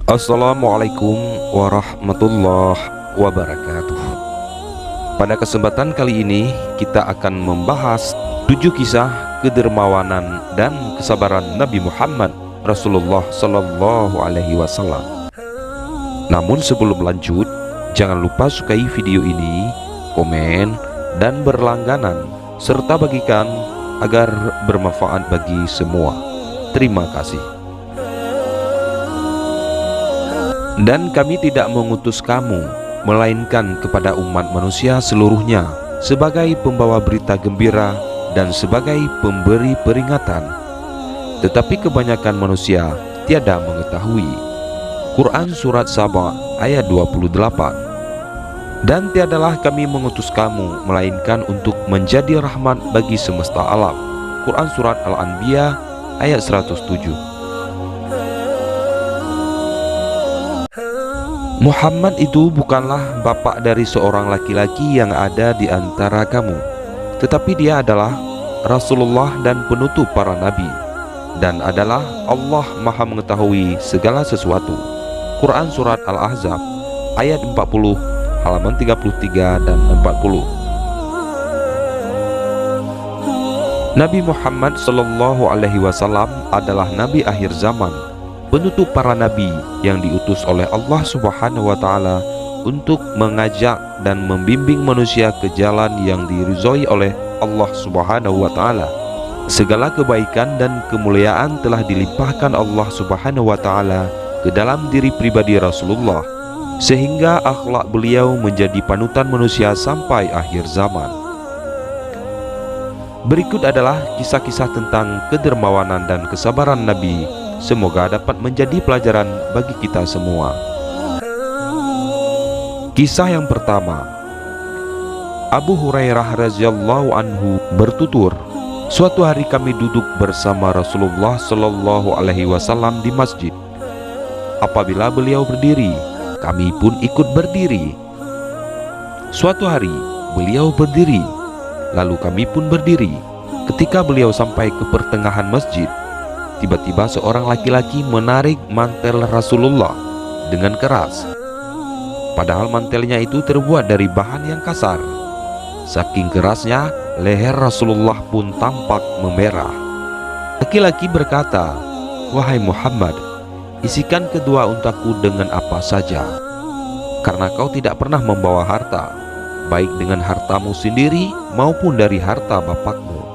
Assalamualaikum warahmatullahi wabarakatuh. Pada kesempatan kali ini kita akan membahas 7 kisah kedermawanan dan kesabaran Nabi Muhammad Rasulullah Sallallahu Alaihi Wasallam. Namun sebelum lanjut, jangan lupa sukai video ini, komen, dan berlangganan, serta bagikan agar bermanfaat bagi semua. Terima kasih. Dan kami tidak mengutus kamu, melainkan kepada umat manusia seluruhnya, sebagai pembawa berita gembira dan sebagai pemberi peringatan. Tetapi kebanyakan manusia tiada mengetahui. Quran Surat Saba ayat 28. Dan tiadalah kami mengutus kamu, melainkan untuk menjadi rahmat bagi semesta alam. Quran Surat Al-Anbiya ayat 107. Muhammad itu bukanlah bapak dari seorang laki-laki yang ada di antara kamu, tetapi dia adalah Rasulullah dan penutup para nabi, dan adalah Allah Maha mengetahui segala sesuatu. Quran Surat Al-Ahzab ayat 40, halaman 33 dan 40. Nabi Muhammad Sallallahu Alaihi Wasallam adalah nabi akhir zaman, penutup para nabi yang diutus oleh Allah Subhanahu wa Ta'ala untuk mengajak dan membimbing manusia ke jalan yang diridhoi oleh Allah Subhanahu wa Ta'ala. Segala kebaikan dan kemuliaan telah dilimpahkan Allah Subhanahu wa Ta'ala ke dalam diri pribadi Rasulullah, sehingga akhlak beliau menjadi panutan manusia sampai akhir zaman. Berikut adalah kisah-kisah tentang kedermawanan dan kesabaran Nabi. Semoga dapat menjadi pelajaran bagi kita semua. Kisah yang pertama, Abu Hurairah radhiyallahu anhu bertutur, suatu hari kami duduk bersama Rasulullah Sallallahu Alaihi Wasallam di masjid. Apabila beliau berdiri, kami pun ikut berdiri. Suatu hari beliau berdiri, lalu kami pun berdiri. Ketika beliau sampai ke pertengahan masjid, tiba-tiba seorang laki-laki menarik mantel Rasulullah dengan keras. Padahal mantelnya itu terbuat dari bahan yang kasar. Saking kerasnya, leher Rasulullah pun tampak memerah. Laki-laki berkata, "Wahai Muhammad, isikan kedua untaku dengan apa saja, karena kau tidak pernah membawa harta, baik dengan hartamu sendiri maupun dari harta bapakmu."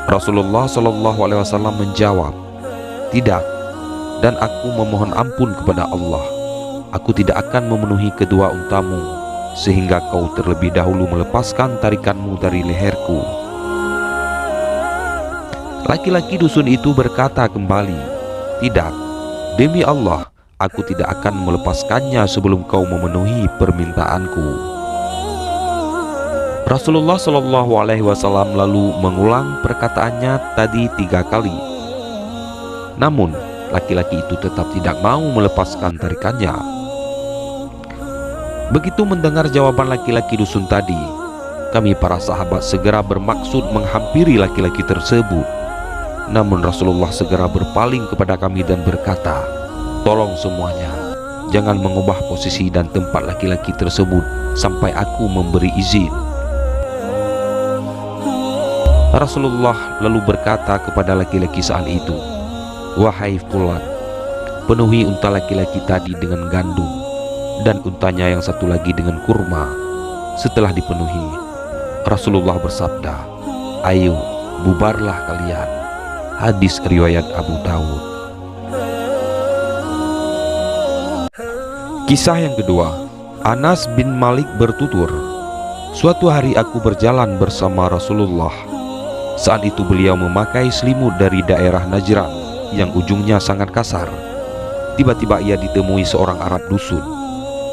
Rasulullah Shallallahu Alaihi Wasallam menjawab, "Tidak, dan aku memohon ampun kepada Allah, aku tidak akan memenuhi kedua untamu, sehingga kau terlebih dahulu melepaskan tarikanmu dari leherku." Laki-laki dusun itu berkata kembali, "Tidak, demi Allah, aku tidak akan melepaskannya sebelum kau memenuhi permintaanku." Rasulullah Shallallahu Alaihi Wasallam lalu mengulang perkataannya tadi 3 kali. Namun laki-laki itu tetap tidak mau melepaskan tarikannya. Begitu mendengar jawaban laki-laki dusun tadi, kami para sahabat segera bermaksud menghampiri laki-laki tersebut. Namun Rasulullah segera berpaling kepada kami dan berkata, "Tolong semuanya, jangan mengubah posisi dan tempat laki-laki tersebut sampai aku memberi izin." Rasulullah lalu berkata kepada laki-laki saat itu, "Wahai Fulan, penuhi unta laki-laki tadi dengan gandum, dan untanya yang satu lagi dengan kurma." Setelah dipenuhi, Rasulullah bersabda, "Ayo, bubarlah kalian." Hadis riwayat Abu Dawud. Kisah yang kedua, Anas bin Malik bertutur, suatu hari aku berjalan bersama Rasulullah. Saat itu beliau memakai selimut dari daerah Najran yang ujungnya sangat kasar. Tiba-tiba ia ditemui seorang Arab dusun.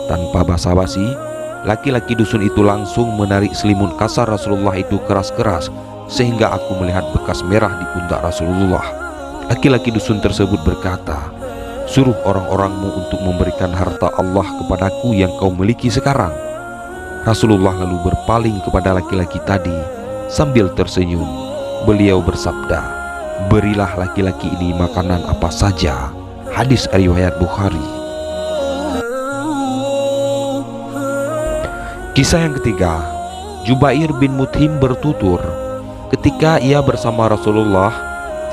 Tanpa basa-basi, laki-laki dusun itu langsung menarik selimut kasar Rasulullah itu keras-keras, sehingga aku melihat bekas merah di pundak Rasulullah. Laki-laki dusun tersebut berkata, "Suruh orang-orangmu untuk memberikan harta Allah kepadaku yang kau miliki sekarang." Rasulullah lalu berpaling kepada laki-laki tadi sambil tersenyum. Beliau bersabda, berilah laki-laki ini makanan apa saja. Hadis riwayat Bukhari. Kisah yang ketiga, Jubair bin Mut'im bertutur, ketika ia bersama Rasulullah,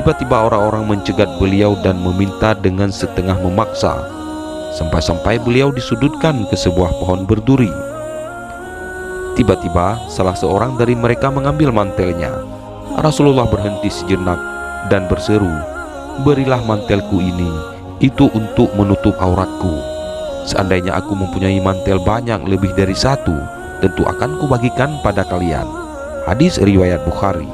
tiba-tiba orang-orang mencegat beliau dan meminta dengan setengah memaksa, sampai-sampai beliau disudutkan ke sebuah pohon berduri. Tiba-tiba salah seorang dari mereka mengambil mantelnya. Rasulullah berhenti sejenak dan berseru, berilah mantelku ini, itu untuk menutup auratku. Seandainya aku mempunyai mantel banyak lebih dari satu, tentu akan kubagikan pada kalian. Hadis riwayat Bukhari.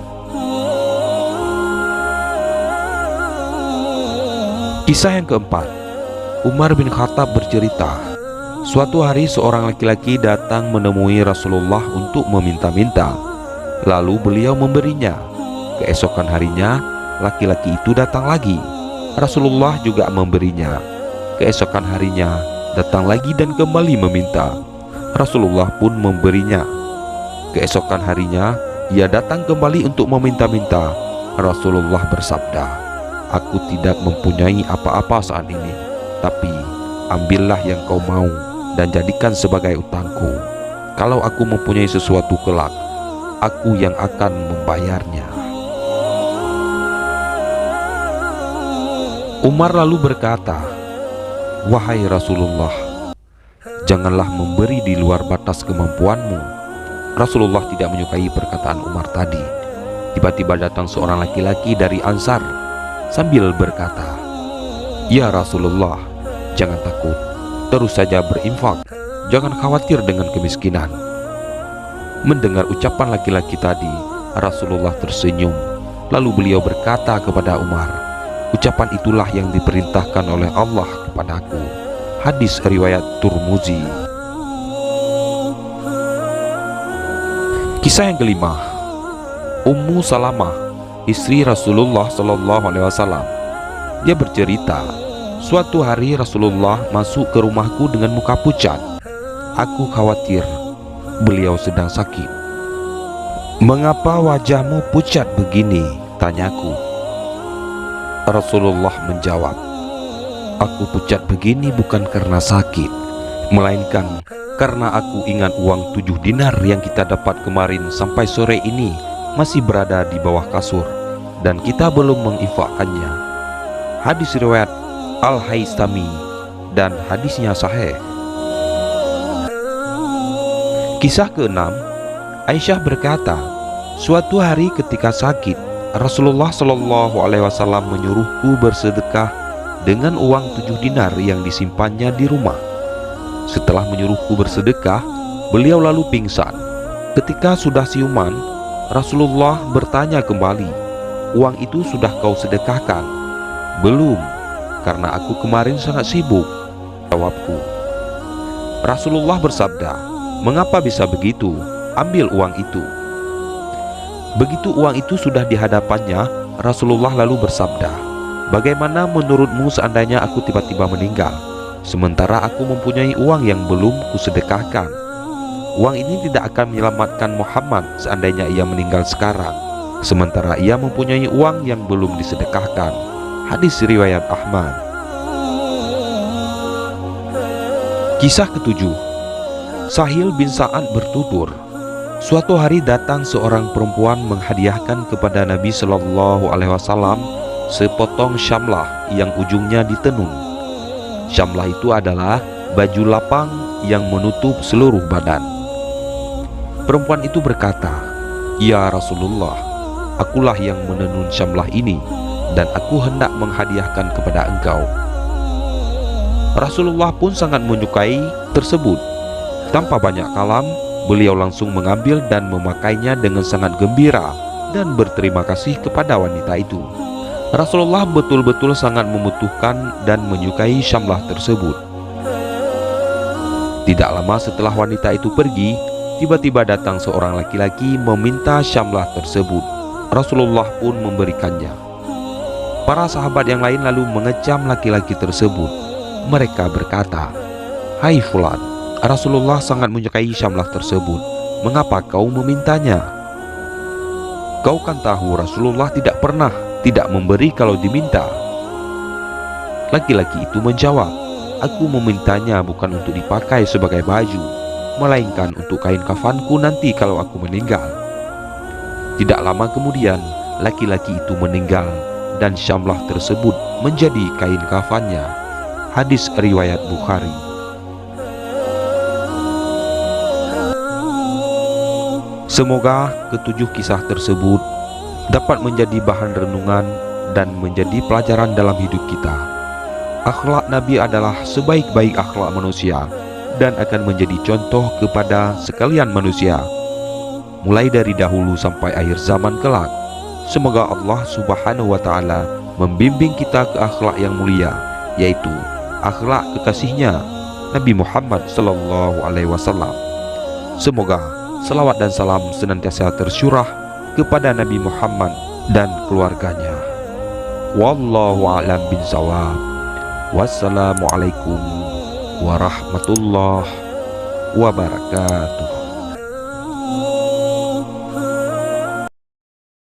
Kisah yang keempat, Umar bin Khattab bercerita, suatu hari seorang laki-laki datang menemui Rasulullah untuk meminta-minta. Lalu beliau memberinya. Keesokan harinya, laki-laki itu datang lagi. Rasulullah juga memberinya. Keesokan harinya, datang lagi dan kembali meminta. Rasulullah pun memberinya. Keesokan harinya, ia datang kembali untuk meminta-minta. Rasulullah bersabda, aku tidak mempunyai apa-apa saat ini, tapi ambillah yang kau mau dan jadikan sebagai utangku. Kalau aku mempunyai sesuatu kelak, aku yang akan membayarnya. Umar lalu berkata, wahai Rasulullah, janganlah memberi di luar batas kemampuanmu. Rasulullah tidak menyukai perkataan Umar tadi. Tiba-tiba datang seorang laki-laki dari Ansar sambil berkata, ya Rasulullah, jangan takut, terus saja berinfak, jangan khawatir dengan kemiskinan. Mendengar ucapan laki-laki tadi, Rasulullah tersenyum. Lalu beliau berkata kepada Umar, ucapan itulah yang diperintahkan oleh Allah kepadaku. Hadis riwayat Turmuzi. Kisah yang kelima, Ummu Salamah, istri Rasulullah SAW. Dia bercerita, suatu hari Rasulullah masuk ke rumahku dengan muka pucat. Aku khawatir beliau sedang sakit. Mengapa wajahmu pucat begini? Tanyaku. Rasulullah menjawab, aku pucat begini bukan karena sakit, melainkan karena aku ingat uang 7 dinar yang kita dapat kemarin sampai sore ini masih berada di bawah kasur dan kita belum menginfakkannya. Hadis riwayat Al-Haistami dan hadisnya sahih. Kisah keenam, Aisyah berkata, suatu hari ketika sakit, Rasulullah SAW menyuruhku bersedekah dengan uang 7 dinar yang disimpannya di rumah. Setelah menyuruhku bersedekah, beliau lalu pingsan. Ketika sudah siuman, Rasulullah bertanya kembali, uang itu sudah kau sedekahkan? Belum, karena aku kemarin sangat sibuk, jawabku. Rasulullah bersabda, mengapa bisa begitu? Ambil uang itu. Begitu uang itu sudah di hadapannya, Rasulullah lalu bersabda, bagaimana menurutmu seandainya aku tiba-tiba meninggal, sementara aku mempunyai uang yang belum kusedekahkan? Uang ini tidak akan menyelamatkan Muhammad seandainya ia meninggal sekarang, sementara ia mempunyai uang yang belum disedekahkan. Hadis riwayat Ahmad. Kisah ketujuh, Sahil bin Sa'ad bertutur, suatu hari datang seorang perempuan menghadiahkan kepada Nabi SAW sepotong syamlah yang ujungnya ditenun. Syamlah itu adalah baju lapang yang menutup seluruh badan. Perempuan itu berkata, ya Rasulullah, akulah yang menenun syamlah ini dan aku hendak menghadiahkan kepada engkau. Rasulullah pun sangat menyukai tersebut. Tanpa banyak kalam, beliau langsung mengambil dan memakainya dengan sangat gembira dan berterima kasih kepada wanita itu. Rasulullah betul-betul sangat membutuhkan dan menyukai syamlah tersebut. Tidak lama setelah wanita itu pergi, tiba-tiba datang seorang laki-laki meminta syamlah tersebut. Rasulullah pun memberikannya. Para sahabat yang lain lalu mengecam laki-laki tersebut. Mereka berkata, hai fulan, Rasulullah sangat menyukai syamlah tersebut, mengapa kau memintanya? Kau kan tahu Rasulullah tidak pernah tidak memberi kalau diminta. Laki-laki itu menjawab, "Aku memintanya bukan untuk dipakai sebagai baju, melainkan untuk kain kafanku nanti kalau aku meninggal." Tidak lama kemudian, laki-laki itu meninggal dan syamlah tersebut menjadi kain kafannya. Hadis riwayat Bukhari. Semoga ketujuh kisah tersebut dapat menjadi bahan renungan dan menjadi pelajaran dalam hidup kita. Akhlak Nabi adalah sebaik-baik akhlak manusia dan akan menjadi contoh kepada sekalian manusia, mulai dari dahulu sampai akhir zaman kelak. Semoga Allah Subhanahu wa Ta'ala membimbing kita ke akhlak yang mulia, yaitu akhlak kekasihnya Nabi Muhammad Sallallahu Alaihi Wasallam. Semoga selawat dan salam senantiasa tercurah kepada Nabi Muhammad dan keluarganya. Wallahu a'lam bishawab. Wassalamualaikum warahmatullahi wabarakatuh.